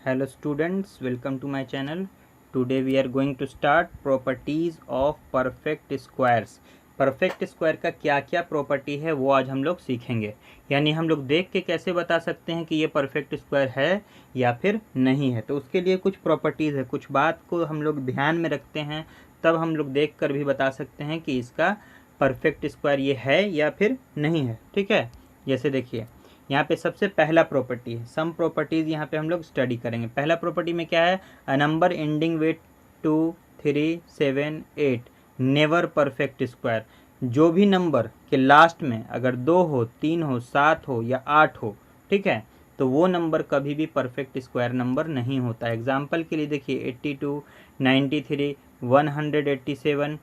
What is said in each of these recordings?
Hello students, welcome to my channel. Today we are going to start properties of perfect squares. Perfect square का क्या क्या property है वो आज हम लोग सीखेंगे। यानी हम लोग देख के कैसे बता सकते हैं कि ये परफेक्ट स्क्वायर है या फिर नहीं है। तो उसके लिए कुछ प्रॉपर्टीज़ है, कुछ बात को हम लोग ध्यान में रखते हैं, तब हम लोग देख कर भी बता सकते हैं कि इसका परफेक्ट स्क्वायर ये है या फिर नहीं है। ठीक है, जैसे देखिए यहाँ पे सबसे पहला प्रॉपर्टी है, सम प्रॉपर्टीज़ यहाँ पे हम लोग स्टडी करेंगे। पहला प्रॉपर्टी में क्या है, a number ending with 2, 3, 7, 8 never perfect square. जो भी नंबर के लास्ट में अगर 2 हो, 3 हो, 7 हो या 8 हो, ठीक है, तो वो नंबर कभी भी परफेक्ट स्क्वायर नंबर नहीं होता। एग्जाम्पल के लिए देखिए 82, 93, 187,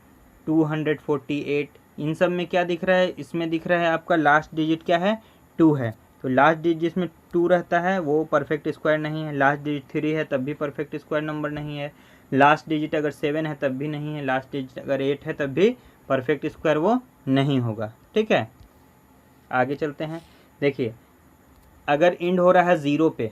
248, इन सब में क्या दिख रहा है, इसमें दिख रहा है आपका लास्ट डिजिट क्या है, 2 है। तो लास्ट डिजिट जिसमें 2 रहता है वो परफेक्ट स्क्वायर नहीं है। लास्ट डिजिट 3 है तब भी परफेक्ट स्क्वायर नंबर नहीं है। लास्ट डिजिट अगर 7 है तब भी नहीं है। लास्ट डिजिट अगर 8 है तब भी परफेक्ट स्क्वायर वो नहीं होगा। ठीक है, आगे चलते हैं। देखिए अगर इंड हो रहा है 0 पे,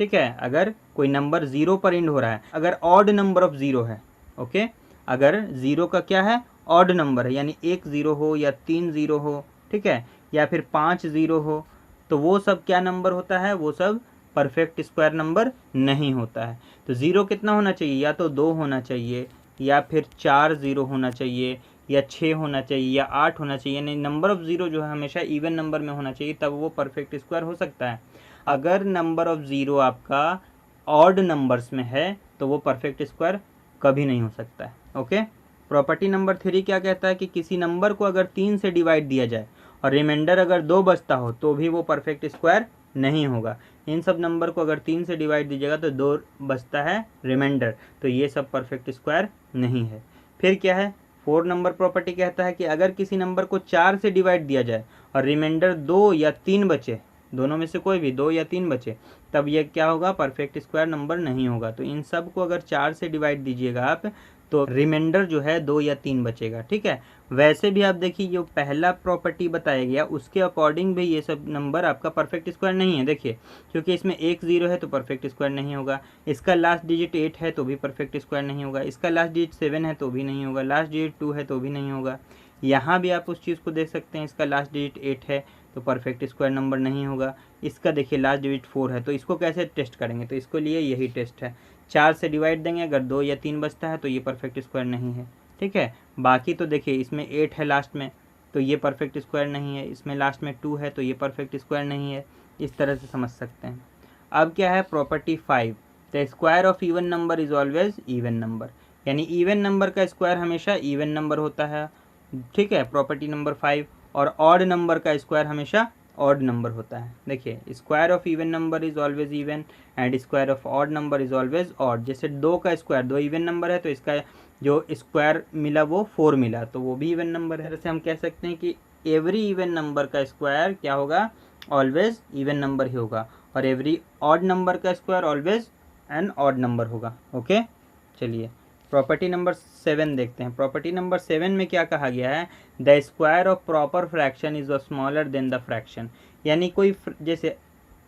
ठीक है, अगर कोई नंबर 0 पर इंड हो रहा है, अगर ऑड नंबर ऑफ 0 है, ओके, अगर 0 का क्या है, ऑड नंबर है, यानी 1 0 हो या 3 0 हो, ठीक है, या फिर 5 0 हो, तो वो सब क्या नंबर होता है, वो सब परफेक्ट स्क्वायर नंबर नहीं होता है। तो 0 कितना होना चाहिए, या तो 2 होना चाहिए, या फिर 4 0 होना चाहिए, या 6 होना चाहिए, या 8 होना चाहिए। यानी नंबर ऑफ 0 जो है हमेशा इवन नंबर में होना चाहिए, तब वो परफेक्ट स्क्वायर हो सकता है। अगर नंबर ऑफ 0 आपका ऑड नंबर्स में है तो वो परफेक्ट स्क्वायर कभी नहीं हो सकता है। ओके, प्रॉपर्टी नंबर 3 क्या कहता है कि किसी नंबर को अगर 3 से डिवाइड दिया जाए और रिमाइंडर अगर 2 बचता हो तो भी वो परफेक्ट स्क्वायर नहीं होगा। इन सब नंबर को अगर 3 से डिवाइड दीजिएगा तो 2 बचता है रिमाइंडर, तो ये सब परफेक्ट स्क्वायर नहीं है। फिर क्या है, 4 नंबर प्रॉपर्टी कहता है कि अगर किसी नंबर को 4 से डिवाइड दिया जाए और रिमाइंडर 2 या 3 बचे, दोनों में से कोई भी 2 या 3 बचे, तब ये क्या होगा, परफेक्ट स्क्वायर नंबर नहीं होगा। तो इन सब को अगर 4 से डिवाइड दीजिएगा आप तो रिमाइंडर जो है 2 या 3 बचेगा। ठीक है, वैसे भी आप देखिए जो पहला प्रॉपर्टी बताया गया उसके अकॉर्डिंग भी ये सब नंबर आपका परफेक्ट स्क्वायर नहीं है। देखिए क्योंकि इसमें 1 0 है तो परफेक्ट स्क्वायर नहीं होगा, इसका लास्ट डिजिट 8 है तो भी परफेक्ट स्क्वायर नहीं होगा, इसका लास्ट डिजिट 7 है तो भी नहीं होगा, लास्ट डिजिट 2 है तो भी नहीं होगा। यहाँ भी आप उस चीज़ को देख सकते हैं, इसका लास्ट डिजिट 8 है तो परफेक्ट स्क्वायर नंबर नहीं होगा। इसका देखिए लास्ट डिजिट 4 है, तो इसको कैसे टेस्ट करेंगे, तो इसको लिए यही टेस्ट है, 4 से डिवाइड देंगे, अगर 2 या 3 बचता है तो ये परफेक्ट स्क्वायर नहीं है। ठीक है, बाकी तो देखिए इसमें 8 है लास्ट में तो ये परफेक्ट स्क्वायर नहीं है, इसमें लास्ट में 2 है तो ये परफेक्ट स्क्वायर नहीं है। इस तरह से समझ सकते हैं। अब क्या है property 5, the square of even number is always even number, यानी इवन नंबर का स्क्वायर हमेशा इवन नंबर होता है। ठीक है, प्रॉपर्टी नंबर 5, और ऑड नंबर का स्क्वायर हमेशा ऑड नंबर होता है। देखिए square of even number is always even and square of odd number is always odd. जैसे 2 का स्क्वायर, 2 इवन नंबर है तो इसका जो स्क्वायर मिला वो 4 मिला, तो वो भी इवन नंबर है। जैसे हम कह सकते हैं कि एवरी इवन नंबर का स्क्वायर क्या होगा, ऑलवेज इवन नंबर ही होगा, और एवरी ऑड नंबर का square always an odd number होगा। ओके, चलिए प्रॉपर्टी नंबर 7 देखते हैं। प्रॉपर्टी नंबर 7 में क्या कहा गया है, the square of proper fraction is smaller than the fraction. यानी कोई जैसे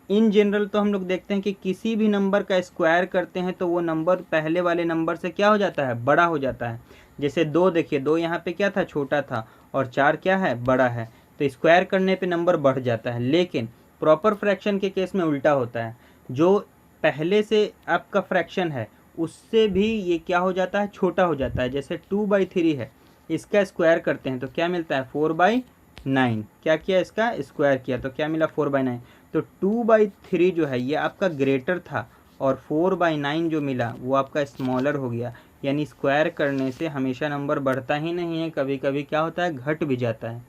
इन जनरल तो हम लोग देखते हैं कि किसी भी नंबर का स्क्वायर करते हैं तो वो नंबर पहले वाले नंबर से क्या हो जाता है, बड़ा हो जाता है। जैसे 2 देखिए, 2 यहाँ पे क्या था, छोटा था, और 4 क्या है, बड़ा है, तो स्क्वायर करने पे नंबर बढ़ जाता है। लेकिन प्रॉपर फ्रैक्शन के केस में उल्टा होता है, जो पहले से आपका फ्रैक्शन है उससे भी ये क्या हो जाता है, छोटा हो जाता है। जैसे 2/3 है, इसका स्क्वायर करते हैं तो क्या मिलता है, 4/9। क्या किया, इसका स्क्वायर किया तो क्या मिला, 4/9। तो 2/3 जो है ये आपका ग्रेटर था, और 4/9 जो मिला वो आपका स्मॉलर हो गया। यानी स्क्वायर करने से हमेशा नंबर बढ़ता ही नहीं है, कभी कभी क्या होता है, घट भी जाता है।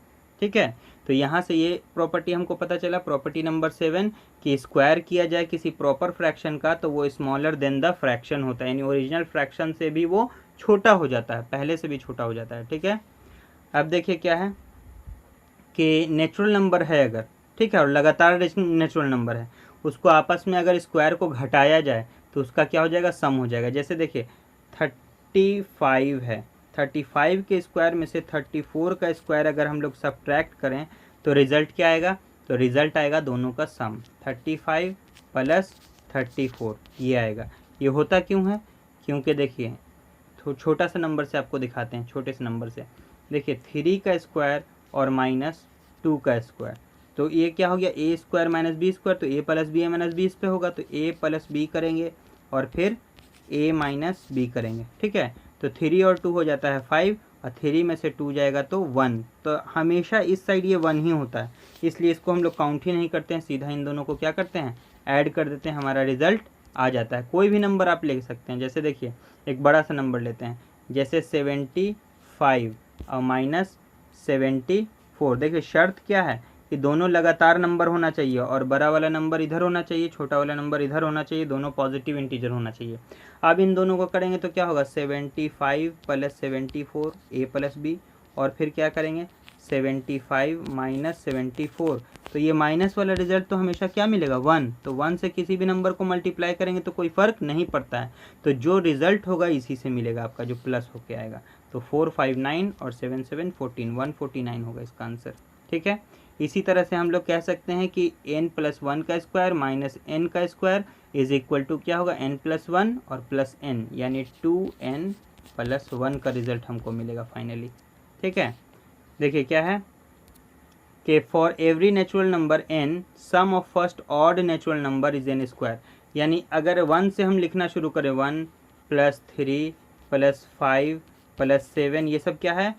ठीक है, तो यहाँ से ये प्रॉपर्टी हमको पता चला, प्रॉपर्टी नंबर 7, कि स्क्वायर किया जाए किसी प्रॉपर फ्रैक्शन का तो वो स्मॉलर देन द फ्रैक्शन होता है, यानी ओरिजिनल फ्रैक्शन से भी वो छोटा हो जाता है, पहले से भी छोटा हो जाता है। ठीक है, अब देखिए क्या है कि नेचुरल नंबर है अगर, ठीक है, और लगातार नेचुरल नंबर है, उसको आपस में अगर स्क्वायर को घटाया जाए तो उसका क्या हो जाएगा, सम हो जाएगा। जैसे देखिए 35 है, 35 के स्क्वायर में से 34 का स्क्वायर अगर हम लोग सब्ट्रैक्ट करें तो रिज़ल्ट क्या आएगा, तो रिज़ल्ट आएगा दोनों का सम, 35 प्लस 34 ये आएगा। ये होता क्यों है? क्योंकि देखिए छोटा सा नंबर से आपको दिखाते हैं, छोटे से नंबर से देखिए 3 का स्क्वायर और -2 का स्क्वायर, तो ये क्या हो गया a square minus B square, तो a plus B A minus B इस पे होगा, तो a प्लस बी करेंगे और फिर a माइनस बी करेंगे। ठीक है, तो 3 और 2 हो जाता है 5 और 3 में से 2 जाएगा तो 1, तो हमेशा इस साइड ये 1 ही होता है, इसलिए इसको हम लोग काउंट ही नहीं करते हैं, सीधा इन दोनों को क्या करते हैं ऐड कर देते हैं, हमारा रिजल्ट आ जाता है। कोई भी नंबर आप ले सकते हैं, जैसे देखिए एक बड़ा सा नंबर लेते हैं जैसे 75 और -74। देखिए शर्त क्या है कि दोनों लगातार नंबर होना चाहिए और बड़ा वाला नंबर इधर होना चाहिए, छोटा वाला नंबर इधर होना चाहिए, दोनों पॉजिटिव इंटीजर होना चाहिए। अब इन दोनों को करेंगे तो क्या होगा 75 प्लस 74 a प्लस बी, और फिर क्या करेंगे 75 माइनस 74, तो ये माइनस वाला रिजल्ट तो हमेशा क्या मिलेगा 1, तो 1 से किसी भी नंबर को मल्टीप्लाई करेंगे तो कोई फ़र्क नहीं पड़ता है, तो जो रिजल्ट होगा इसी से मिलेगा आपका, जो प्लस होके आएगा। तो 459 और 7 7 14 149 होगा इसका आंसर। ठीक है, इसी तरह से हम लोग कह सकते हैं कि n प्लस 1 का स्क्वायर माइनस n का स्क्वायर इज इक्वल टू क्या होगा n प्लस 1 और प्लस n, यानी 2n प्लस 1 का रिजल्ट हमको मिलेगा फाइनली। ठीक है, देखिए क्या है कि for every natural number n sum of first odd natural number is n square, यानी अगर 1 से हम लिखना शुरू करें 1 प्लस 3 प्लस 5 प्लस 7, ये सब क्या है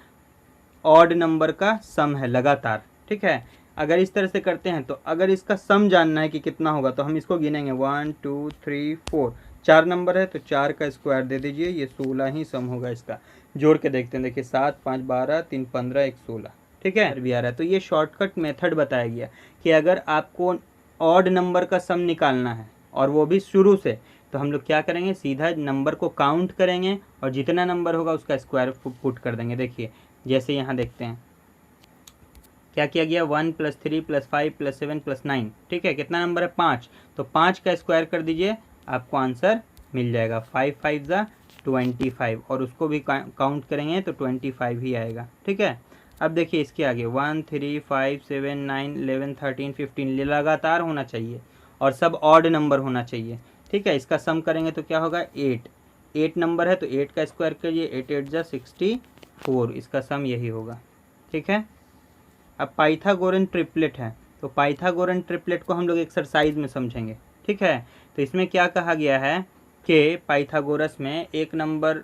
ऑड नंबर का सम है लगातार। ठीक है, अगर इस तरह से करते हैं तो अगर इसका सम जानना है कि कितना होगा तो हम इसको गिनेंगे 1 2 3 4, 4 नंबर है तो 4 का स्क्वायर दे दीजिए, ये 16 ही सम होगा इसका। जोड़ के देखते हैं, देखिए 7 5 12 3 15 1 16। ठीक है, भी आ रहा है। तो ये शॉर्टकट मेथड बताया गया कि अगर आपको ऑड नंबर का सम निकालना है और वो भी शुरू से, तो हम लोग क्या करेंगे सीधा नंबर को काउंट करेंगे और जितना नंबर होगा उसका स्क्वायर पुट कर देंगे। देखिए जैसे यहाँ देखते हैं क्या किया गया 1 प्लस 3 प्लस 5 प्लस 7 प्लस 9। ठीक है, कितना नंबर है 5, तो 5 का स्क्वायर कर दीजिए, आपको आंसर मिल जाएगा 5 5 ज़ा 25, और उसको भी काउंट करेंगे तो 25 ही आएगा। ठीक है, अब देखिए इसके आगे 1 3 5 7 9 11 13 15 लगातार होना चाहिए और सब ऑड नंबर होना चाहिए। ठीक है, इसका सम करेंगे तो क्या होगा 8 नंबर है तो 8 का स्क्वायर करिए, 8 8 ज़ा 64, इसका सम यही होगा। ठीक है, अब पाइथागोरन ट्रिपलेट है, तो पाइथागोरन ट्रिपलेट को हम लोग एक्सरसाइज में समझेंगे। ठीक है, तो इसमें क्या कहा गया है कि पाइथागोरस में एक नंबर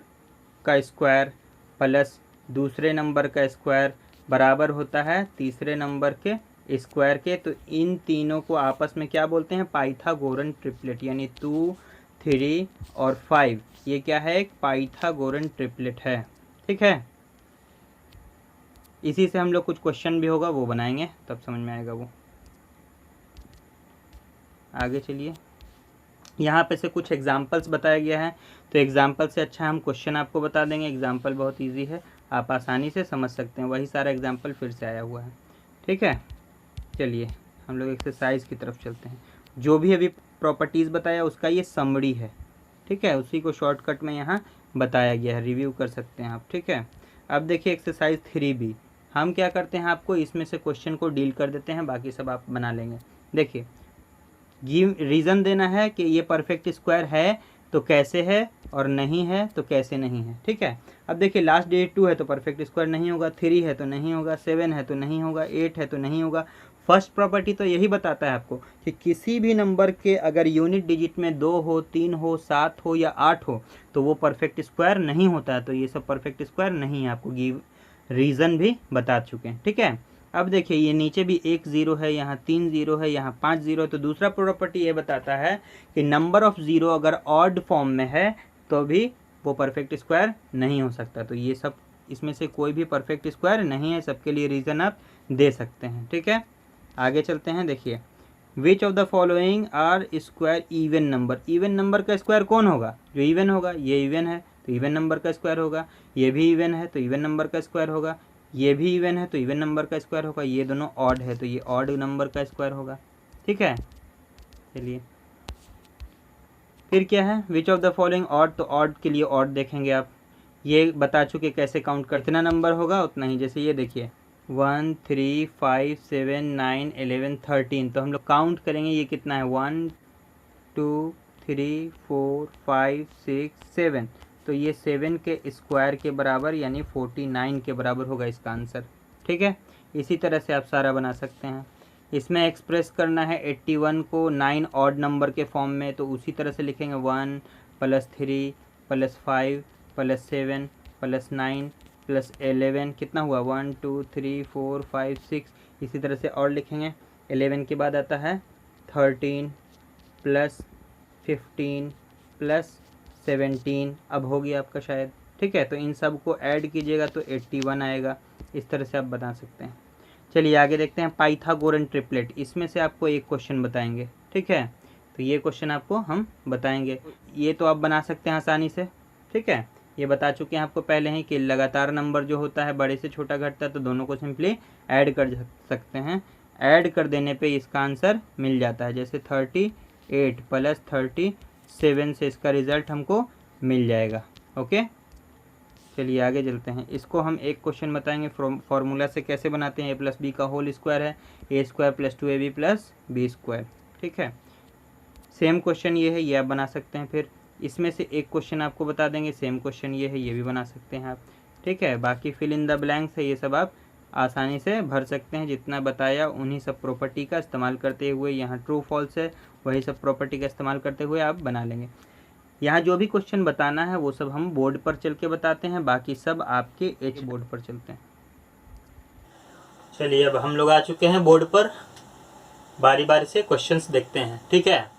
का स्क्वायर प्लस दूसरे नंबर का स्क्वायर बराबर होता है तीसरे नंबर के स्क्वायर के, तो इन तीनों को आपस में क्या बोलते हैं पाइथागोरन ट्रिपलेट, यानी 2 3 और 5, ये क्या है एक पाइथागोरन ट्रिपलेट है। ठीक है, इसी से हम लोग कुछ क्वेश्चन भी होगा वो बनाएंगे, तब समझ में आएगा वो। आगे चलिए, यहाँ पे से कुछ एग्जाम्पल्स बताया गया है, तो एग्जाम्पल से अच्छा हम क्वेश्चन आपको बता देंगे। एग्जाम्पल बहुत इजी है, आप आसानी से समझ सकते हैं, वही सारा एग्जाम्पल फिर से आया हुआ है। ठीक है, चलिए हम लोग एक्सरसाइज की तरफ चलते हैं। जो भी अभी प्रॉपर्टीज़ बताया उसका ये समरी है। ठीक है, उसी को शॉर्टकट में यहाँ बताया गया है, रिव्यू कर सकते हैं आप। ठीक है, अब देखिए एक्सरसाइज 3B, हम क्या करते हैं आपको इसमें से क्वेश्चन को डील कर देते हैं, बाकी सब आप बना लेंगे। देखिए गिव रीज़न देना है कि ये परफेक्ट स्क्वायर है तो कैसे है और नहीं है तो कैसे नहीं है। ठीक है, अब देखिए लास्ट डिजिट 2 है तो परफेक्ट स्क्वायर नहीं होगा, 3 है तो नहीं होगा, 7 है तो नहीं होगा, 8 है तो नहीं होगा। फर्स्ट प्रॉपर्टी तो यही बताता है आपको कि किसी भी नंबर के अगर यूनिट डिजिट में 2 हो 3 हो 7 हो या 8 हो तो वो परफेक्ट स्क्वायर नहीं होता है, तो ये सब परफेक्ट स्क्वायर नहीं है, आपको गिव रीज़न भी बता चुके हैं। ठीक है, अब देखिए ये नीचे भी 1 0 है, यहाँ 3 0 है, यहाँ 5 0, तो दूसरा प्रॉपर्टी ये बताता है कि नंबर ऑफ ज़ीरो अगर ऑड फॉर्म में है तो भी वो परफेक्ट स्क्वायर नहीं हो सकता। तो ये सब इसमें से कोई भी परफेक्ट स्क्वायर नहीं है, सबके लिए रीज़न आप दे सकते हैं। ठीक है, आगे चलते हैं। देखिए which of the following are square even number, even number का स्क्वायर कौन होगा जो इवन होगा, ये इवन है तो इवन नंबर का स्क्वायर होगा, ये भी इवन है तो इवन नंबर का स्क्वायर होगा, ये भी इवन है तो इवन नंबर का स्क्वायर होगा, ये दोनों ऑड है तो ये ऑड नंबर का स्क्वायर होगा। ठीक है, चलिए फिर क्या है विच ऑफ द फॉलोइंग ऑड, तो ऑड के लिए ऑड देखेंगे आप, ये बता चुके कैसे काउंट करते, जितना नंबर होगा उतना ही। जैसे ये देखिए 1 3 5 7 9 11 13, तो हम लोग काउंट करेंगे ये कितना है 1 2 3 4 5 6 7, तो ये 7 के स्क्वायर के बराबर यानी 49 के बराबर होगा इसका आंसर। ठीक है, इसी तरह से आप सारा बना सकते हैं। इसमें एक्सप्रेस करना है 81 को 9 ऑड नंबर के फॉर्म में, तो उसी तरह से लिखेंगे 1 + 3 + 5 + 7 + 9 + 11, कितना हुआ 1 2 3 4 5 6। इसी तरह से और लिखेंगे। 11 के बाद आता है 13 + 15 + 17, अब हो गया आपका शायद। ठीक है, तो इन सब को ऐड कीजिएगा तो 81 आएगा। इस तरह से आप बता सकते हैं। चलिए आगे देखते हैं पाइथागोरन ट्रिपलेट। इसमें से आपको एक क्वेश्चन बताएंगे। ठीक है, तो ये क्वेश्चन आपको हम बताएंगे। ये तो आप बना सकते हैं आसानी से। ठीक है, ये बता चुके हैं आपको पहले ही कि लगातार नंबर जो होता है बड़े से छोटा घटता है, तो दोनों को सिंपली ऐड कर सकते हैं। ऐड कर देने पे इसका आंसर मिल जाता है। जैसे 38 + 37 से इसका रिज़ल्ट हमको मिल जाएगा। ओके, चलिए आगे चलते हैं। इसको हम एक क्वेश्चन बताएंगे फॉर्मूला से कैसे बनाते हैं। a + b का होल स्क्वायर है a² + 2ab + b²। ठीक है, सेम क्वेश्चन ये है, ये आप बना सकते हैं। फिर इसमें से एक क्वेश्चन आपको बता देंगे, सेम क्वेश्चन ये है, ये भी बना सकते हैं आप। ठीक है, बाकी फिल इन द ब्लैंक्स है, ये सब आप आसानी से भर सकते हैं। जितना बताया उन्हीं सब प्रॉपर्टी का इस्तेमाल करते हुए, यहाँ ट्रू फॉल्स है वही सब प्रॉपर्टी का इस्तेमाल करते हुए आप बना लेंगे। यहाँ जो भी क्वेश्चन बताना है वो सब हम बोर्ड पर चल के बताते हैं, बाकी सब आपके एच बोर्ड पर चलते हैं। चलिए अब हम लोग आ चुके हैं बोर्ड पर, बारी बारी से क्वेश्चंस देखते हैं। ठीक है,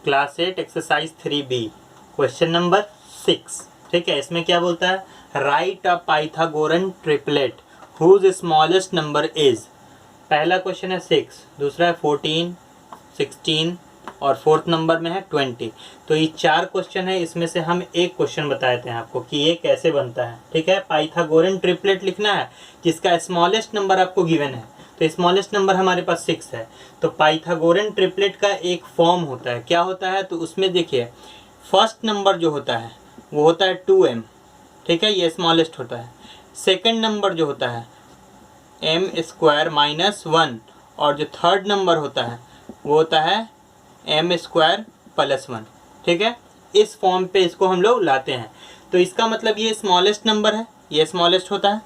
class 8 exercise 3B question number 6। ठीक है, इसमें क्या बोलता है, write a Pythagorean triplet whose smallest number is. पहला क्वेश्चन है 6, दूसरा है 14, 16 और फोर्थ नंबर में है 20। तो ये 4 क्वेश्चन है, इसमें से हम एक क्वेश्चन बताए थे आपको कि ये कैसे बनता है। ठीक है, पाइथागोरन ट्रिपलेट लिखना है जिसका स्मॉलेस्ट नंबर आपको गिवन है। तो स्मॉलेस्ट नंबर हमारे पास 6 है। तो पाइथागोरन ट्रिपलेट का एक फॉर्म होता है, क्या होता है, तो उसमें देखिए फर्स्ट नंबर जो होता है वो होता है 2m। ठीक है, ये स्मॉलेस्ट होता है। सेकंड नंबर जो होता है m² - 1, और जो थर्ड नंबर होता है वो होता है m² + 1। ठीक है, इस फॉर्म पे इसको हम लोग लाते हैं। तो इसका मतलब ये स्मॉलेस्ट नंबर है, ये स्मॉलेस्ट होता है।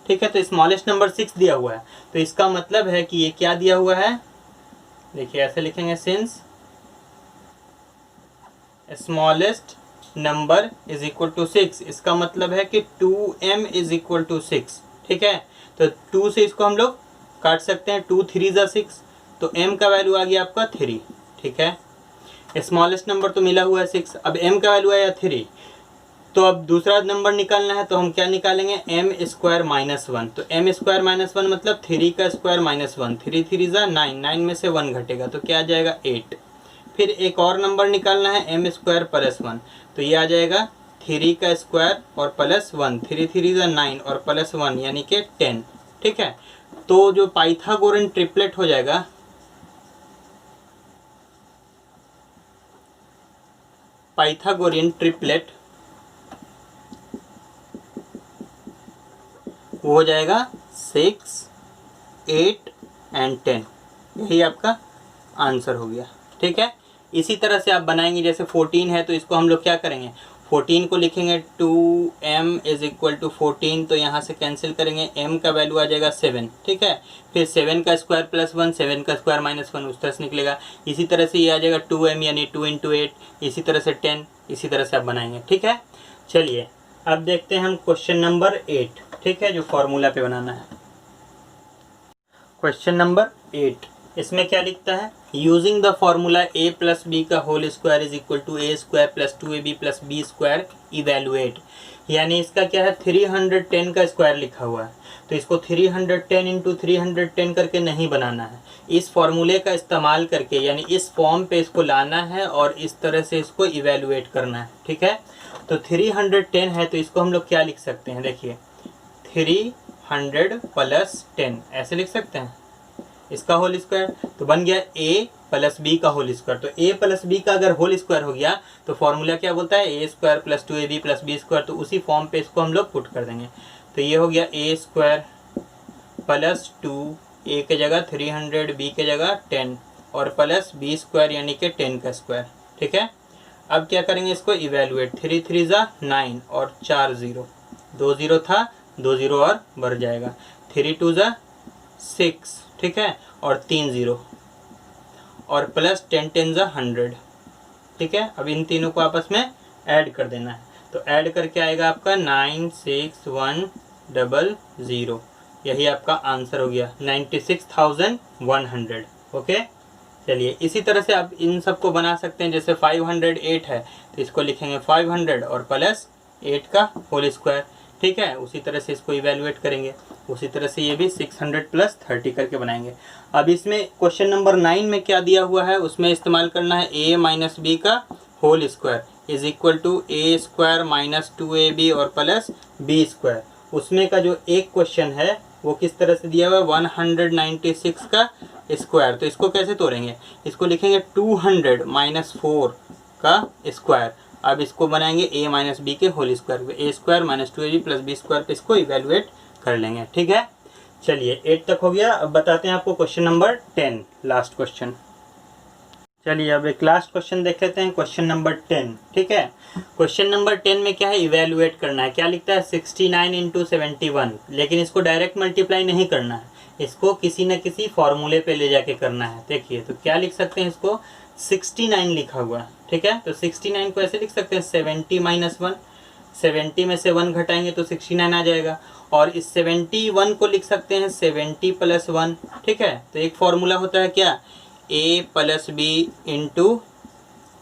ठीक है, तो स्मॉलेस्ट नंबर 6 दिया हुआ है, तो इसका मतलब है कि ये क्या दिया हुआ है, देखिए ऐसे लिखेंगे, since smallest number is equal to 6, इसका मतलब है कि 2m = 6। ठीक है, तो 2 से इसको हम लोग काट सकते हैं, 2 3 = 6, तो m का वैल्यू आ गया आपका 3। ठीक है, स्मॉलेस्ट नंबर तो मिला हुआ है 6, अब m का वैल्यू आया 3, तो अब दूसरा नंबर निकालना है, तो हम क्या निकालेंगे, m² - 1। तो m² - 1 मतलब 3 का स्क्वायर - 1, 3 3 = 9, 9 में से 1 घटेगा तो क्या आ जाएगा 8। फिर एक और नंबर निकालना है m² + 1, तो ये आ जाएगा 3 का स्क्वायर और +1, 3 3 = 9 और +1 यानी कि 10। ठीक है, तो जो पाइथागोरन ट्रिपलेट हो जाएगा, पाइथागोरियन ट्रिपलेट वो हो जाएगा 6, 8 और 10। यही आपका आंसर हो गया। ठीक है, इसी तरह से आप बनाएंगे। जैसे 14 है तो इसको हम लोग क्या करेंगे, 14 को लिखेंगे 2m = 14, तो यहाँ से कैंसिल करेंगे, m का वैल्यू आ जाएगा 7। ठीक है, फिर 7 का स्क्वायर +1, 7 का स्क्वायर -1 उस तरह से निकलेगा। इसी तरह से ये आ जाएगा 2m यानी 2 × 8, इसी तरह से 10, इसी तरह से आप बनाएंगे। ठीक है, चलिए अब देखते हैं हम क्वेश्चन नंबर 8। ठीक है, जो फॉर्मूला पे बनाना है। क्वेश्चन नंबर 8, इसमें क्या लिखता है, using the formula a + b का whole square is equal to a² + 2ab + b² evaluate. यानी इसका क्या है, 310 का स्क्वायर लिखा हुआ है, तो इसको 310 × 310 करके नहीं बनाना है, इस फॉर्मूले का इस्तेमाल करके यानी इस फॉर्म पे इसको लाना है और इस तरह से इसको इवेलुएट करना है। ठीक है, तो 310 है तो इसको हम लोग क्या लिख सकते हैं, देखिए 300 + 10 ऐसे लिख सकते हैं, इसका होल स्क्वायर तो बन गया a + b का होल स्क्वायर। तो a + b का अगर होल स्क्वायर हो गया तो फॉर्मूला क्या बोलता है, a² + 2ab + b², तो उसी फॉर्म पे इसको हम लोग पुट कर देंगे। तो ये हो गया a² + 2, a के जगह 300, b के जगह 10 और +b² यानी कि 10 का स्क्वायर। ठीक है। अब क्या करेंगे, इसको इवेलुएट, 3 3 ज़ा 9 और 4 0, 2 0 था, 2 0 और बढ़ जाएगा, 3 2 ज़ा 6, ठीक है, और 3 0 और प्लस 10 10 ज़ा 100, ठीक है। अब इन तीनों को आपस में ऐड कर देना है, तो ऐड करके आएगा आपका 96100, यही आपका आंसर हो गया 96,100। ओके, चलिए इसी तरह से आप इन सबको बना सकते हैं। जैसे 508 है तो इसको लिखेंगे 500 और प्लस 8 का होल स्क्वायर, ठीक है। उसी तरह से इसको इवेलुएट करेंगे, उसी तरह से ये भी 600 प्लस 30 करके बनाएंगे। अब इसमें क्वेश्चन नंबर 9 में क्या दिया हुआ है, उसमें इस्तेमाल करना है a माइनस बी का whole square is equal to A square minus 2ab और प्लस बी स्क्वायर। उसमें का जो एक क्वेश्चन है वो किस तरह से दिया हुआ है, 196 का स्क्वायर। तो इसको कैसे तोड़ेंगे, इसको लिखेंगे 200 माइनस 4 का स्क्वायर। अब इसको बनाएंगे a माइनस बी के whole square, A square minus 2ab plus B square पे इसको इवेलुएट कर लेंगे, ठीक है। चलिए 8 तक हो गया। अब बताते हैं आपको क्वेश्चन नंबर 10, लास्ट क्वेश्चन। चलिए अब एक लास्ट क्वेश्चन देख लेते हैं, क्वेश्चन नंबर 10, ठीक है। क्वेश्चन नंबर 10 में क्या है, इवेलुएट करना है। क्या लिखता है, 69 इंटू 71, लेकिन इसको डायरेक्ट मल्टीप्लाई नहीं करना है, इसको किसी न किसी फॉर्मूले पे ले जाके करना है। देखिए तो क्या लिख सकते हैं, इसको 69 लिखा हुआ है, ठीक है। तो 69 को ऐसे लिख सकते हैं 70 माइनस 1, 70 में से 1 घटाएंगे तो 69 आ जाएगा। और इस 71 को लिख सकते हैं 70 प्लस 1, ठीक है। तो एक फॉर्मूला होता है क्या, a plus B into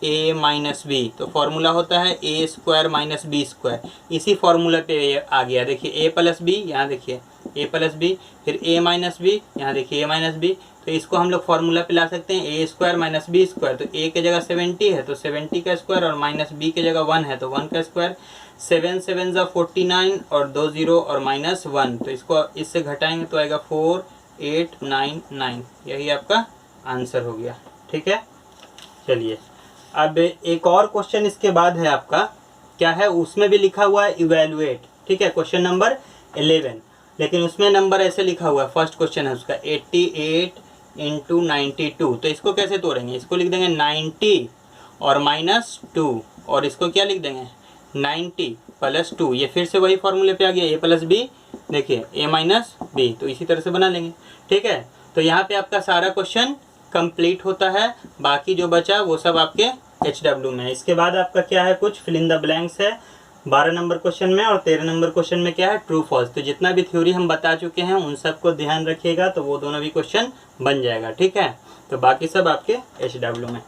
A minus B, तो फॉर्मूला होता है A square minus B square. इसी फॉर्मूला पे आ गया, देखिए ए प्लस बी, यहाँ देखिए ए प्लस बी, फिर ए माइनस बी, यहाँ देखिए ए माइनस बी। तो इसको हम लोग फॉर्मूला पे ला सकते हैं ए स्क्वायर माइनस बी स्क्वायर। तो ए के जगह 70 है तो 70 का स्क्वायर, और माइनस बी के जगह 1 है तो 1 का स्क्वायर। 7 7 ज़ा 49 और 2 0 और माइनस 1, तो इसको इससे घटाएंगे तो आएगा 4899, यही आपका आंसर हो गया, ठीक है। चलिए अब एक और क्वेश्चन इसके बाद है आपका, क्या है, उसमें भी लिखा हुआ है इवेलुएट, ठीक है, क्वेश्चन नंबर 11, लेकिन उसमें नंबर ऐसे लिखा हुआ है, फर्स्ट क्वेश्चन है उसका 88 इंटू 92। तो इसको कैसे तोड़ेंगे, इसको लिख देंगे 90 और माइनस 2, और इसको क्या लिख देंगे 90 प्लस 2। ये फिर से वही फॉर्मूले पे आ गया, ए प्लस बी, देखिए ए माइनस बी, तो इसी तरह से बना लेंगे, ठीक है। तो यहाँ पे आपका सारा क्वेश्चन कंप्लीट होता है, बाकी जो बचा वो सब आपके HW में है। इसके बाद आपका क्या है, कुछ फिल इन द ब्लैंक्स है 12 नंबर क्वेश्चन में, और 13 नंबर क्वेश्चन में क्या है, ट्रू फॉल्स। तो जितना भी थ्योरी हम बता चुके हैं उन सबको ध्यान रखिएगा, तो वो दोनों भी क्वेश्चन बन जाएगा, ठीक है। तो बाकी सब आपके HW में।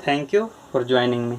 Thank you for joining me.